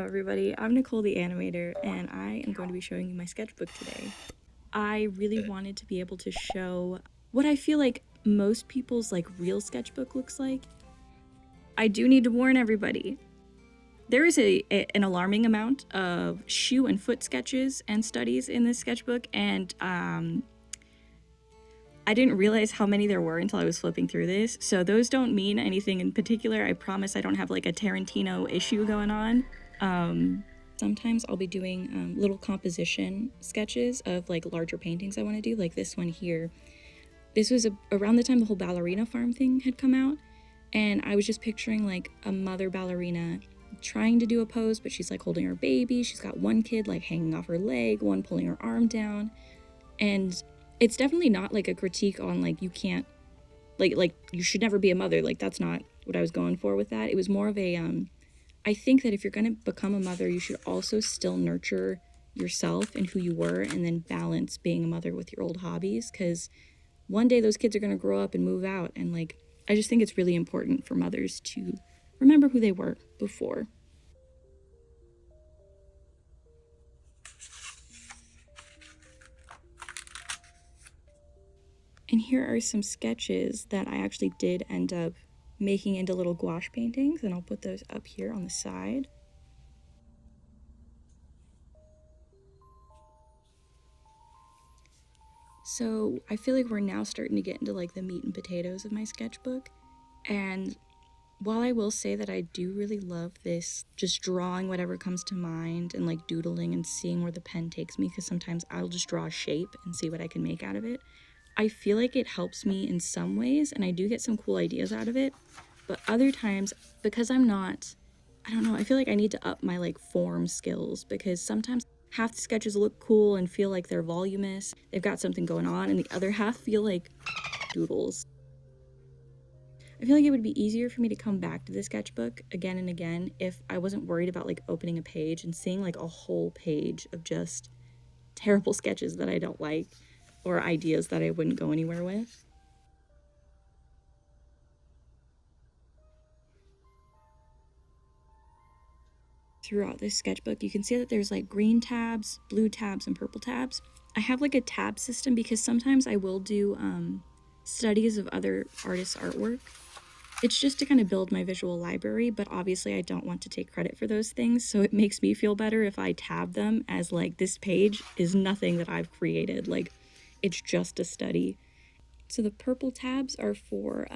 everybody, I'm Nicole the animator, and I am going to be showing you my sketchbook today. I really wanted to be able to show what I feel like most people's real sketchbook looks like. I do need to warn everybody. There is an alarming amount of shoe and foot sketches and studies in this sketchbook, and I didn't realize how many there were until I was flipping through this, so those don't mean anything in particular. I promise I don't have a Tarantino issue going on. Sometimes I'll be doing little composition sketches of larger paintings I want to do, like this one here. This was around the time the whole ballerina farm thing had come out, and I was just picturing a mother ballerina trying to do a pose, but she's holding her baby. She's got one kid hanging off her leg, one pulling her arm down, and it's definitely not a critique on you can't you should never be a mother. That's not what I was going for with that. It was more of a I think that if you're going to become a mother, you should also still nurture yourself and who you were, and then balance being a mother with your old hobbies, because one day those kids are going to grow up and move out, and I just think it's really important for mothers to remember who they were before. And here are some sketches that I actually did end up making into little gouache paintings, and I'll put those up here on the side. So I feel like we're now starting to get into the meat and potatoes of my sketchbook, and while I will say that I do really love this just drawing whatever comes to mind and doodling and seeing where the pen takes me, because sometimes I'll just draw a shape and see what I can make out of it, I feel like it helps me in some ways, and I do get some cool ideas out of it. But other times, because I'm not, I don't know, I feel like I need to up my form skills, because sometimes half the sketches look cool and feel like they're voluminous, they've got something going on, and the other half feel like doodles. I feel like it would be easier for me to come back to the sketchbook again and again if I wasn't worried about opening a page and seeing a whole page of just terrible sketches that I don't like, or ideas that I wouldn't go anywhere with. Throughout this sketchbook, you can see that there's green tabs, blue tabs, and purple tabs. I have a tab system because sometimes I will do studies of other artists' artwork. It's just to kind of build my visual library, but obviously I don't want to take credit for those things, so it makes me feel better if I tab them as this page is nothing that I've created, it's just a study. So the purple tabs are for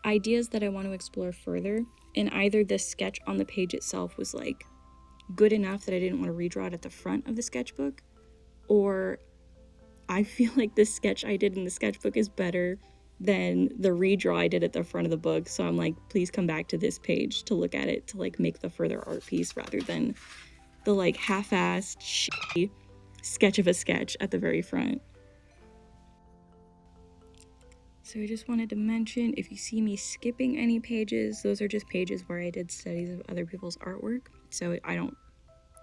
ideas that I want to explore further, and either the sketch on the page itself was good enough that I didn't want to redraw it at the front of the sketchbook, or I feel like the sketch I did in the sketchbook is better than the redraw I did at the front of the book, so I'm please come back to this page to look at it to make the further art piece, rather than the half-assed shitty sketch of a sketch at the very front. So I just wanted to mention, if you see me skipping any pages, those are just pages where I did studies of other people's artwork, so I don't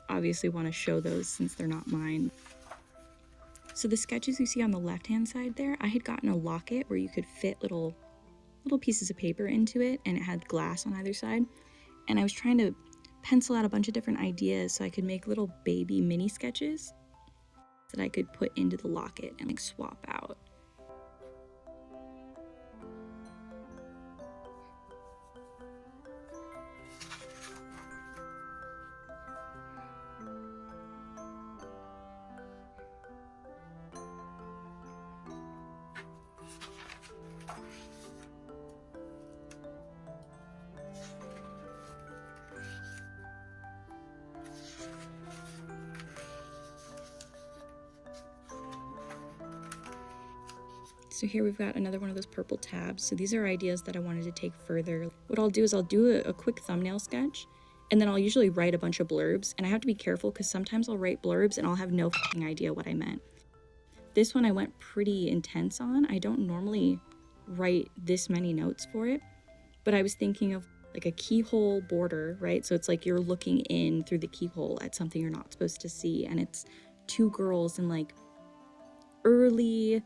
obviously want to show those since they're not mine. So the sketches you see on the left-hand side there, I had gotten a locket where you could fit little pieces of paper into it, and it had glass on either side. And I was trying to pencil out a bunch of different ideas so I could make little baby mini sketches that I could put into the locket and swap out. So here we've got another one of those purple tabs. So these are ideas that I wanted to take further. What I'll do is I'll do a quick thumbnail sketch, and then I'll usually write a bunch of blurbs, and I have to be careful because sometimes I'll write blurbs and I'll have no fucking idea what I meant. This one I went pretty intense on. I don't normally write this many notes for it, but I was thinking of a keyhole border, right? So it's you're looking in through the keyhole at something you're not supposed to see, and it's two girls in early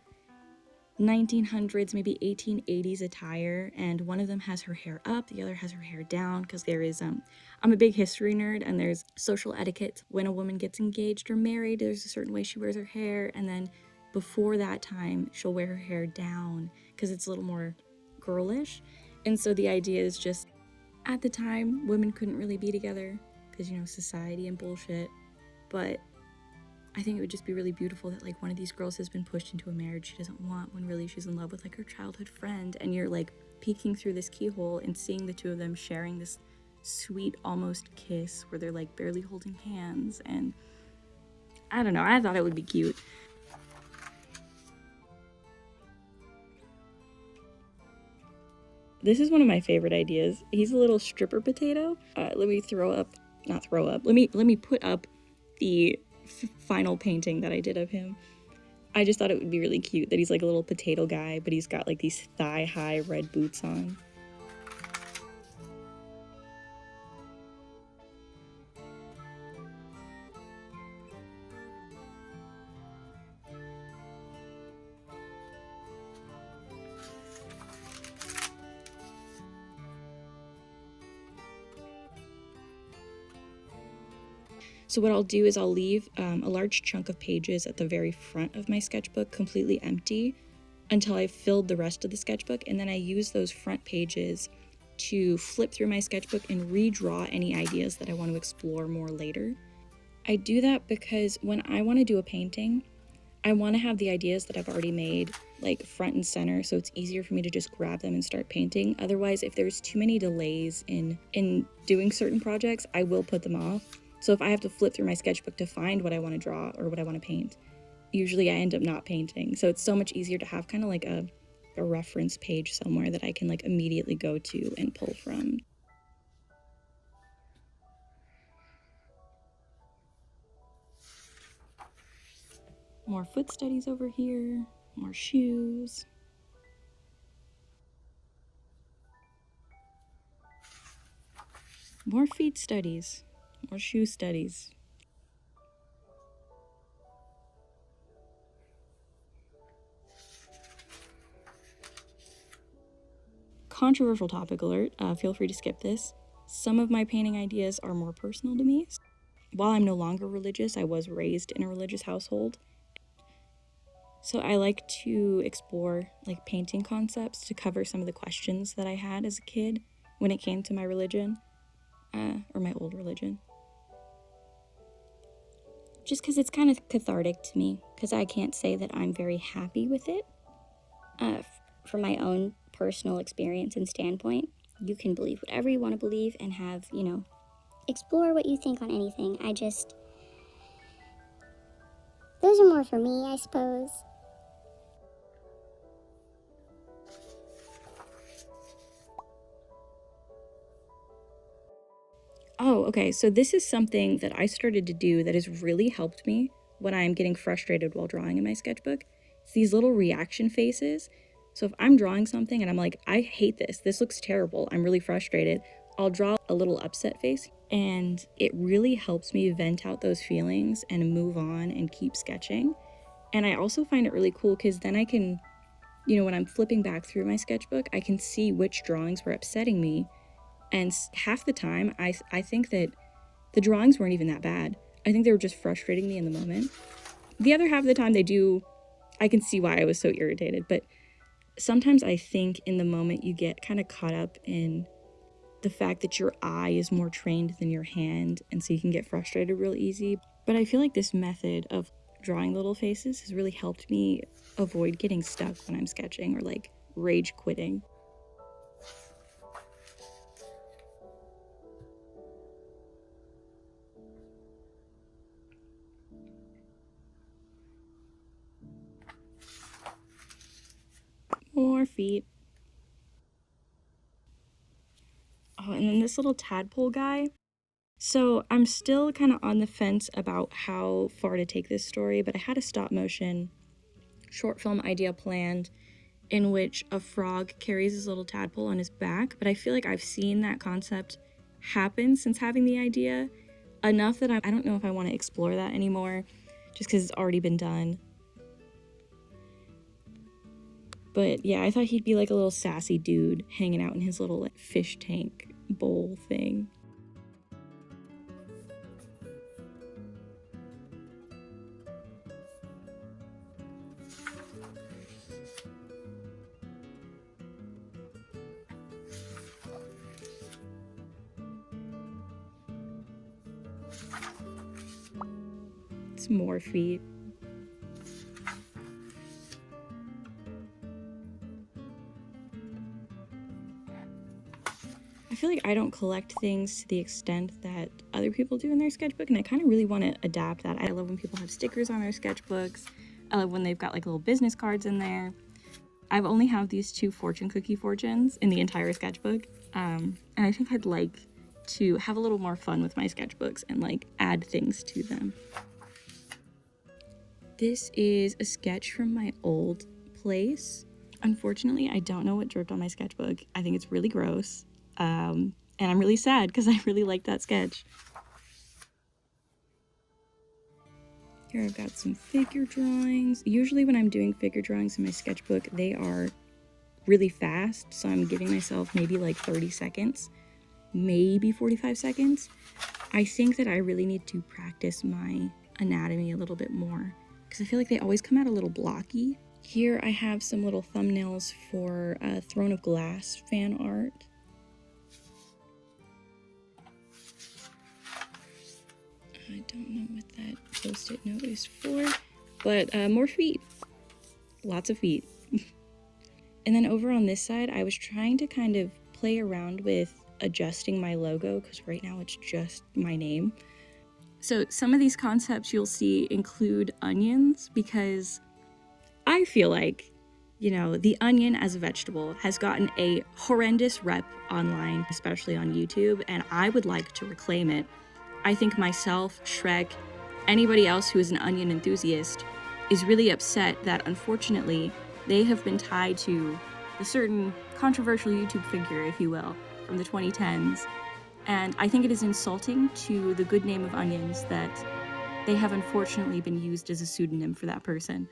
1900s, maybe 1880s attire, and one of them has her hair up, the other has her hair down, because there is, I'm a big history nerd, and there's social etiquette. When a woman gets engaged or married, there's a certain way she wears her hair, and then before that time, she'll wear her hair down, because it's a little more girlish. And so the idea is just, at the time, women couldn't really be together, because, you know, society and bullshit, but I think it would just be really beautiful that, like, one of these girls has been pushed into a marriage she doesn't want when really she's in love with, like, her childhood friend, and you're, like, peeking through this keyhole and seeing the two of them sharing this sweet, almost kiss where they're, like, barely holding hands, and I don't know, I thought it would be cute. This is one of my favorite ideas. He's a little stripper potato. Let me let me put up the final painting that I did of him. I just thought it would be really cute that he's like a little potato guy, but he's got like these thigh-high red boots on. So what I'll do is I'll leave a large chunk of pages at the very front of my sketchbook completely empty until I've filled the rest of the sketchbook, and then I use those front pages to flip through my sketchbook and redraw any ideas that I want to explore more later. I do that because when I want to do a painting, I want to have the ideas that I've already made like front and center, so it's easier for me to just grab them and start painting. Otherwise, if there's too many delays in doing certain projects, I will put them off. So if I have to flip through my sketchbook to find what I want to draw or what I want to paint, usually I end up not painting. So it's so much easier to have kind of like a reference page somewhere that I can like immediately go to and pull from. More foot studies over here, more shoes. More feet studies, more shoe studies. Controversial topic alert, feel free to skip this. Some of my painting ideas are more personal to me. While I'm no longer religious, I was raised in a religious household. So I like to explore like painting concepts to cover some of the questions that I had as a kid when it came to my religion, or my old religion. Just because it's kind of cathartic to me, because I can't say that I'm very happy with it. From my own personal experience and standpoint, you can believe whatever you want to believe and have, you know, explore what you think on anything. Those are more for me, I suppose. Oh, okay, so this is something that I started to do that has really helped me when I'm getting frustrated while drawing in my sketchbook. It's these little reaction faces. So if I'm drawing something and I'm like, I hate this, this looks terrible, I'm really frustrated, I'll draw a little upset face, and it really helps me vent out those feelings and move on and keep sketching. And I also find it really cool because then I can, you know, when I'm flipping back through my sketchbook, I can see which drawings were upsetting me. And half the time, I think that the drawings weren't even that bad. I think they were just frustrating me in the moment. The other half of the time I can see why I was so irritated, but sometimes I think in the moment you get kind of caught up in the fact that your eye is more trained than your hand, and so you can get frustrated real easy. But I feel like this method of drawing little faces has really helped me avoid getting stuck when I'm sketching or like rage quitting. More feet. Oh, and then this little tadpole guy. So I'm still kind of on the fence about how far to take this story, but I had a stop motion short film idea planned in which a frog carries his little tadpole on his back, but I feel like I've seen that concept happen since having the idea enough that I don't know if I want to explore that anymore, just because it's already been done. But yeah, I thought he'd be like a little sassy dude hanging out in his little like fish tank bowl thing. It's more feet. I feel like I don't collect things to the extent that other people do in their sketchbook, and I kind of really want to adapt that. I love when people have stickers on their sketchbooks. I love when they've got like little business cards in there. I've only have these 2 fortune cookie fortunes in the entire sketchbook, and I think I'd like to have a little more fun with my sketchbooks and like add things to them. This is a sketch from my old place. Unfortunately, I don't know what dripped on my sketchbook. I think it's really gross. And I'm really sad because I really liked that sketch. Here I've got some figure drawings. Usually when I'm doing figure drawings in my sketchbook, they are really fast, so I'm giving myself maybe like 30 seconds, maybe 45 seconds. I think that I really need to practice my anatomy a little bit more because I feel like they always come out a little blocky. Here I have some little thumbnails for Throne of Glass fan art. I don't know what that post-it note is for, but more feet. Lots of feet. And then over on this side, I was trying to kind of play around with adjusting my logo because right now it's just my name. So some of these concepts you'll see include onions because I feel like, you know, the onion as a vegetable has gotten a horrendous rep online, especially on YouTube, and I would like to reclaim it. I think myself, Shrek, anybody else who is an onion enthusiast is really upset that unfortunately they have been tied to a certain controversial YouTube figure, if you will, from the 2010s. And I think it is insulting to the good name of onions that they have unfortunately been used as a pseudonym for that person.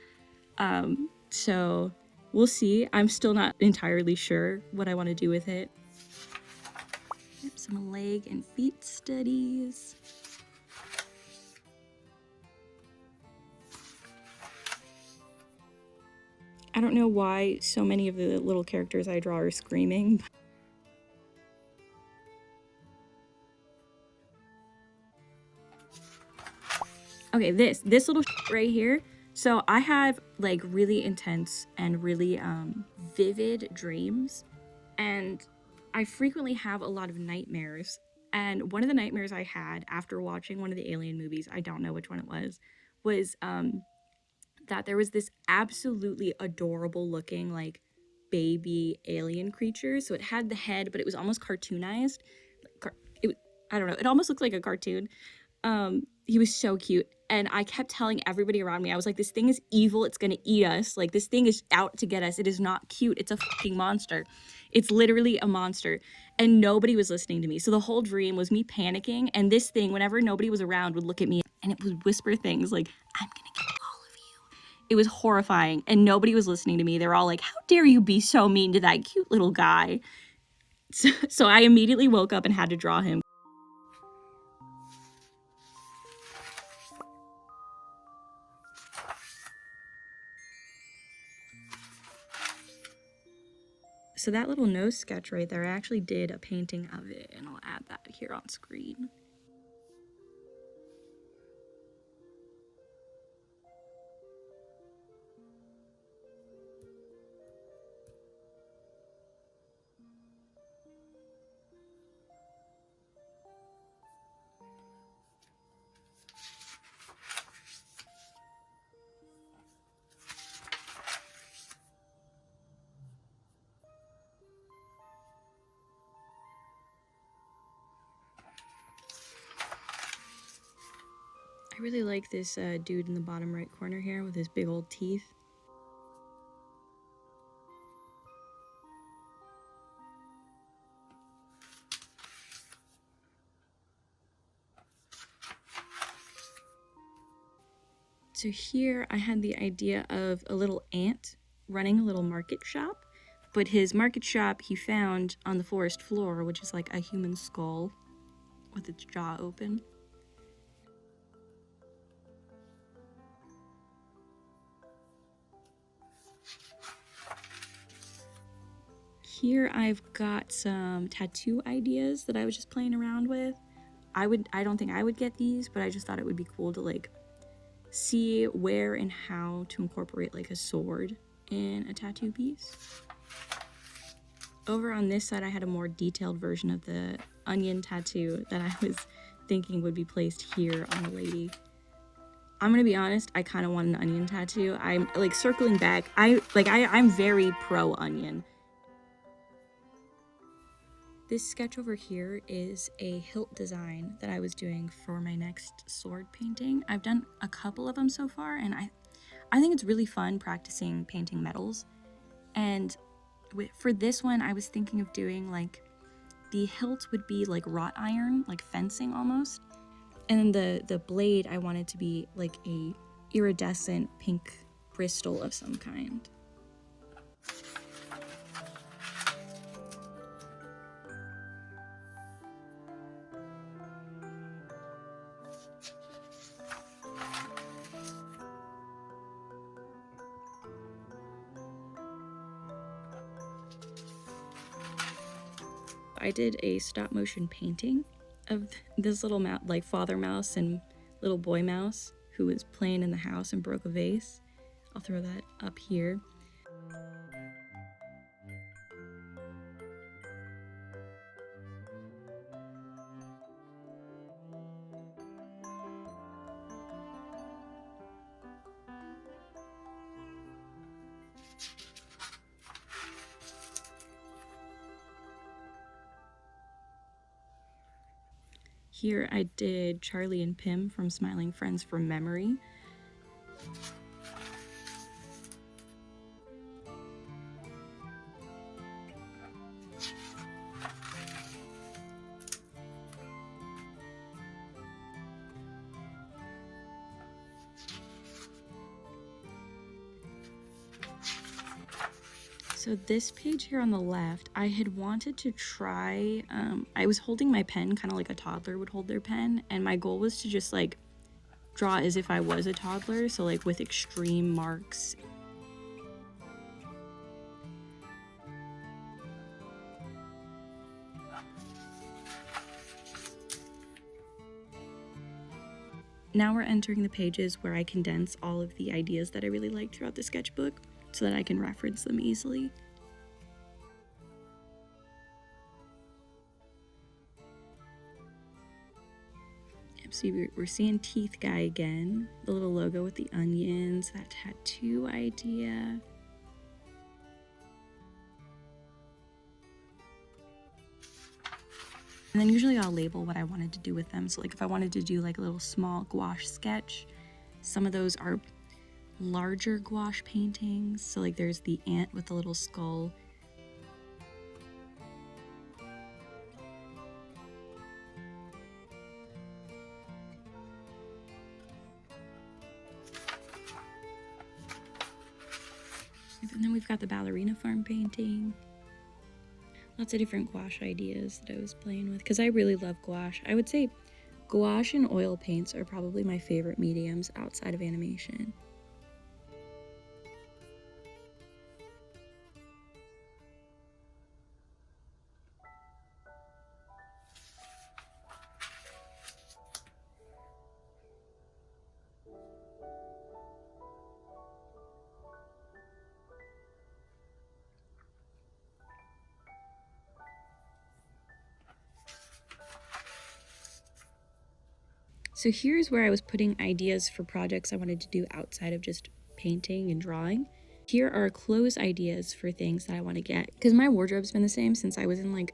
So we'll see. I'm still not entirely sure what I want to do with it. Yep, some leg and feet studies. I don't know why so many of the little characters I draw are screaming. Okay, this little right here. So I have like really intense and really vivid dreams, and I frequently have a lot of nightmares. And one of the nightmares I had after watching one of the Alien movies, I don't know which one it was that there was this absolutely adorable looking like baby alien creature. So it had the head, but it was almost cartoonized. I don't know. It almost looked like a cartoon. He was so cute. And I kept telling everybody around me, I was like, this thing is evil. It's going to eat us. Like, this thing is out to get us. It is not cute. It's a fucking monster. It's literally a monster. And nobody was listening to me. So the whole dream was me panicking. And this thing, whenever nobody was around, would look at me and it would whisper things like, I'm going to kill all of you. It was horrifying. And nobody was listening to me. They were all like, how dare you be so mean to that cute little guy? So I immediately woke up and had to draw him. So that little nose sketch right there, I actually did a painting of it, and I'll add that here on screen. I really like this dude in the bottom right corner here with his big old teeth. So here I had the idea of a little ant running a little market shop, but his market shop he found on the forest floor, which is like a human skull with its jaw open. Here I've got some tattoo ideas that I was just playing around with. I don't think I would get these, but I just thought it would be cool to like see where and how to incorporate like a sword in a tattoo piece. Over on this side I had a more detailed version of the onion tattoo that I was thinking would be placed here on the lady. I'm gonna be honest, I kind of want an onion tattoo. I'm like circling back, I'm very pro onion. This sketch over here is a hilt design that I was doing for my next sword painting. I've done a couple of them so far, and I think it's really fun practicing painting metals. And for this one, I was thinking of doing like, the hilt would be like wrought iron, like fencing almost. And then the blade, I wanted to be like a iridescent pink crystal of some kind. I did a stop motion painting of this little like father mouse and little boy mouse who was playing in the house and broke a vase. I'll throw that up here. Here I did Charlie and Pim from Smiling Friends from memory. So this page here on the left, I had wanted to try, I was holding my pen kind of like a toddler would hold their pen, and my goal was to just like draw as if I was a toddler, so like with extreme marks. Now we're entering the pages where I condense all of the ideas that I really liked throughout the sketchbook so that I can reference them easily. So we're seeing Teeth Guy again, the little logo with the onions, that tattoo idea. And then usually I'll label what I wanted to do with them. So like if I wanted to do like a little small gouache sketch, some of those are larger gouache paintings. So like there's the ant with the little skull. And then we've got the ballerina farm painting. Lots of different gouache ideas that I was playing with because I really love gouache. I would say gouache and oil paints are probably my favorite mediums outside of animation. So here's where I was putting ideas for projects I wanted to do outside of just painting and drawing. Here are clothes ideas for things that I want to get, because my wardrobe's been the same since I was in like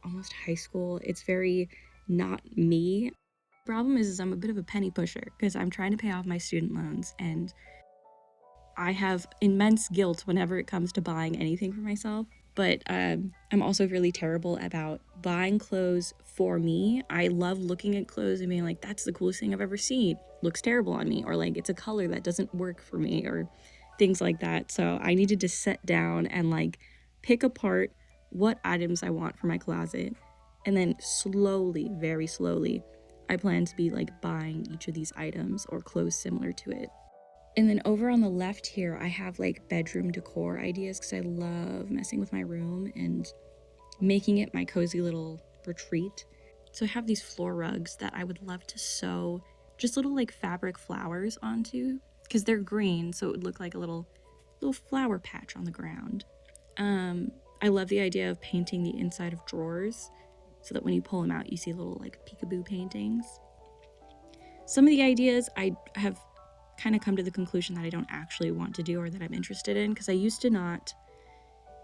almost high school. It's very not me. The problem is I'm a bit of a penny pusher because I'm trying to pay off my student loans, and I have immense guilt whenever it comes to buying anything for myself. But I'm also really terrible about buying clothes for me. I love looking at clothes and being like, that's the coolest thing I've ever seen. Looks terrible on me, or like it's a color that doesn't work for me, or things like that. So I needed to sit down and like pick apart what items I want for my closet, and then slowly, very slowly, I plan to be like buying each of these items or clothes similar to it. And then over on the left here, I have like bedroom decor ideas because I love messing with my room and making it my cozy little retreat. So I have these floor rugs that I would love to sew just little like fabric flowers onto because they're green, so it would look like a little flower patch on the ground. I love the idea of painting the inside of drawers so that when you pull them out, you see little like peekaboo paintings. Some of the ideas I have kind of come to the conclusion that I don't actually want to do or that I'm interested in, because I used to not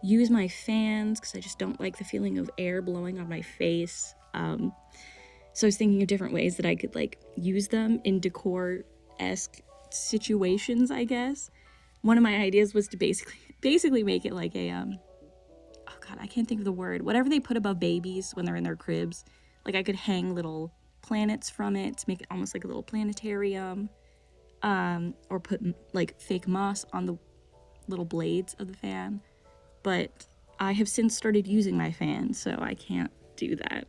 use my fans because I just don't like the feeling of air blowing on my face. So I was thinking of different ways that I could like use them in decor-esque situations, I guess. One of my ideas was to basically make it like a oh god, I can't think of the word. Whatever they put above babies when they're in their cribs. Like I could hang little planets from it to make it almost like a little planetarium. Or put like fake moss on the little blades of the fan. But I have since started using my fan, so I can't do that.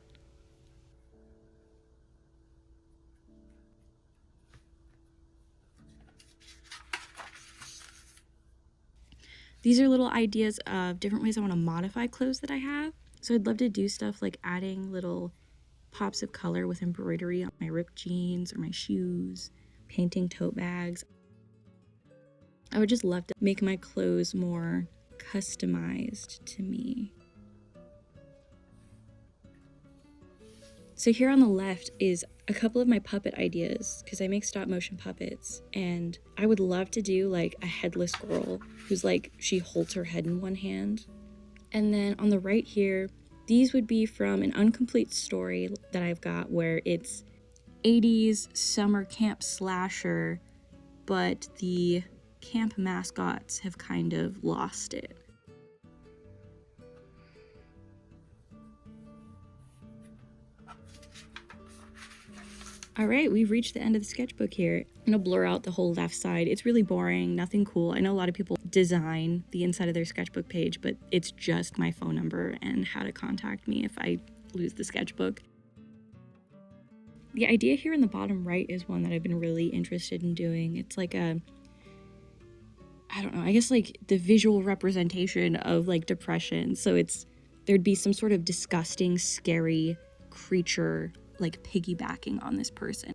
These are little ideas of different ways I want to modify clothes that I have. So I'd love to do stuff like adding little pops of color with embroidery on my ripped jeans or my shoes, painting tote bags. I would just love to make my clothes more customized to me. So here on the left is a couple of my puppet ideas because I make stop motion puppets, and I would love to do like a headless girl who's like, she holds her head in one hand. And then on the right here, these would be from an incomplete story that I've got where it's 80s summer camp slasher, but the camp mascots have kind of lost it. All right, we've reached the end of the sketchbook here. I'm gonna blur out the whole left side. It's really boring, nothing cool. I know a lot of people design the inside of their sketchbook page, but it's just my phone number and how to contact me if I lose the sketchbook. The idea here in the bottom right is one that I've been really interested in doing. It's like a, I don't know, I guess like the visual representation of like depression. So there'd be some sort of disgusting, scary creature like piggybacking on this person.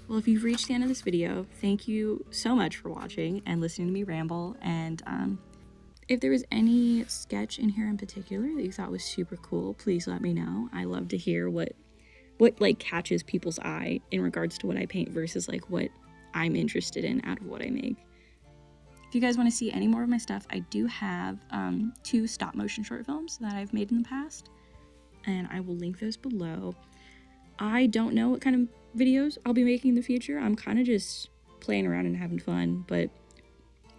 Well, if you've reached the end of this video, thank you so much for watching and listening to me ramble. And if there was any sketch in here in particular that you thought was super cool, please let me know. I love to hear what like catches people's eye in regards to what I paint versus like what I'm interested in out of what I make. If you guys want to see any more of my stuff, I do have 2 stop motion short films that I've made in the past, and I will link those below. I don't know what kind of videos I'll be making in the future. I'm kind of just playing around and having fun, but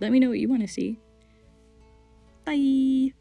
let me know what you want to see. Bye!